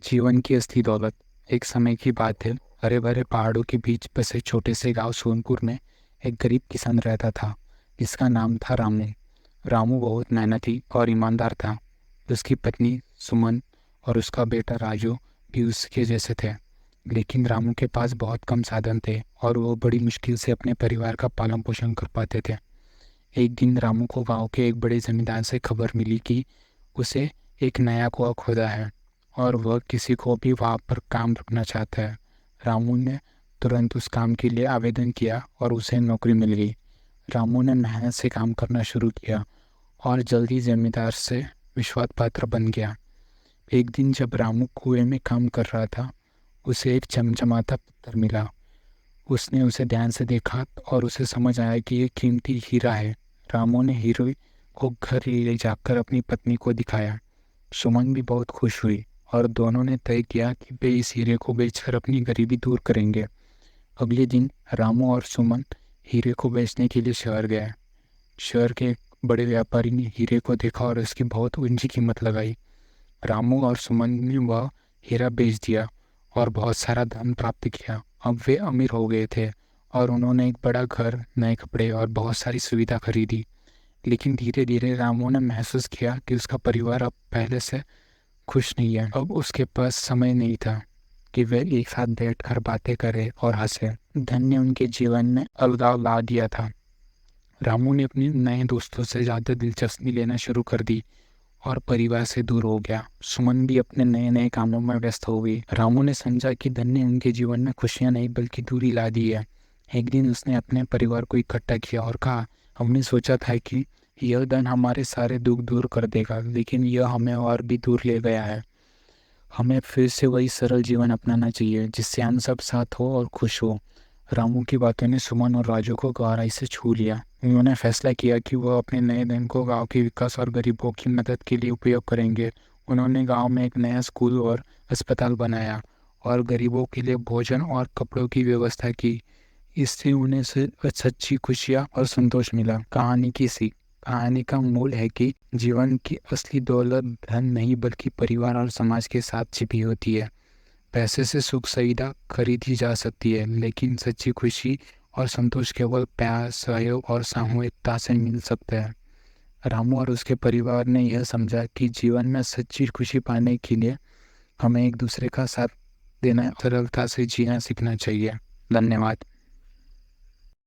जीवन की असली दौलत। एक समय की बात है। हरे भरे पहाड़ों के बीच बसे छोटे से गांव सोनपुर में एक गरीब किसान रहता था, जिसका नाम था रामू। रामू बहुत मेहनती और ईमानदार था। उसकी पत्नी सुमन और उसका बेटा राजू भी उसके जैसे थे। लेकिन रामू के पास बहुत कम साधन थे और वो बड़ी मुश्किल से अपने परिवार का पालन पोषण कर पाते थे। एक दिन रामू को गांव के एक बड़े जमींदार से खबर मिली कि उसे एक नया कुआं खोदा है और वह किसी को भी वहां पर काम रखना चाहता है। रामू ने तुरंत उस काम के लिए आवेदन किया और उसे नौकरी मिल गई। रामू ने मेहनत से काम करना शुरू किया और जल्दी जमींदार से विश्वास पात्र बन गया। एक दिन जब रामू कुएं में काम कर रहा था, उसे एक चमचमाता पत्थर मिला। उसने उसे ध्यान से देखा और उसे समझ आया कि ये कीमती हीरा है। रामू ने हीरे को घर ले जाकर अपनी पत्नी को दिखाया। सुमन भी बहुत खुश हुई और दोनों ने तय किया कि वे इस हीरे को बेचकर अपनी गरीबी दूर करेंगे। अगले दिन रामू और सुमन हीरे को बेचने के लिए शहर गए। शहर के एक बड़े व्यापारी ने हीरे को देखा और इसकी बहुत ऊंची कीमत लगाई। रामू और सुमन ने वह हीरा बेच दिया और बहुत सारा धन प्राप्त किया। अब वे अमीर हो गए थे और उन्होंने एक बड़ा घर, नए कपड़े और बहुत सारी सुविधा खरीदी। लेकिन धीरे धीरे रामू ने महसूस किया कि उसका परिवार अब पहले से खुश नहीं है। अब उसके पास समय नहीं था कि वे एक साथ बैठकर बातें करें और हंसे। धन ने उनके जीवन में अलगाव ला दिया था। रामू ने अपने नए दोस्तों से ज़्यादा दिलचस्पी लेना शुरू कर दी और परिवार से दूर हो गया। सुमन भी अपने नए नए कामों में व्यस्त हो गई। रामू ने समझा कि धन ने उनके जीवन में खुशियां नहीं बल्कि दूरी ला दी है। एक दिन उसने अपने परिवार को इकट्ठा किया और कहा, हमने सोचा था कि यह धन हमारे सारे दुख दूर कर देगा, लेकिन यह हमें और भी दूर ले गया है। हमें फिर से वही सरल जीवन अपनाना चाहिए जिससे हम सब साथ हो और खुश हो। रामू की बातों ने सुमन और राजू को गहराई से छू लिया। उन्होंने फैसला किया कि वह अपने नए धन को गांव के विकास और गरीबों की मदद के लिए उपयोग करेंगे। उन्होंने गांव में एक नया स्कूल और अस्पताल बनाया और गरीबों के लिए भोजन और कपड़ों की व्यवस्था की। इससे उन्हें सच्ची खुशियाँ और संतोष मिला। कहानी की सीख। कहानी का मूल है कि जीवन की असली दौलत धन नहीं बल्कि परिवार और समाज के साथ छिपी होती है। पैसे से सुख सुविधा खरीदी जा सकती है, लेकिन सच्ची खुशी और संतोष केवल प्यार, सहयोग और सामूहिकता से मिल सकता है। रामू और उसके परिवार ने यह समझा कि जीवन में सच्ची खुशी पाने के लिए हमें एक दूसरे का साथ देना, सरलता से जीना सीखना चाहिए। धन्यवाद।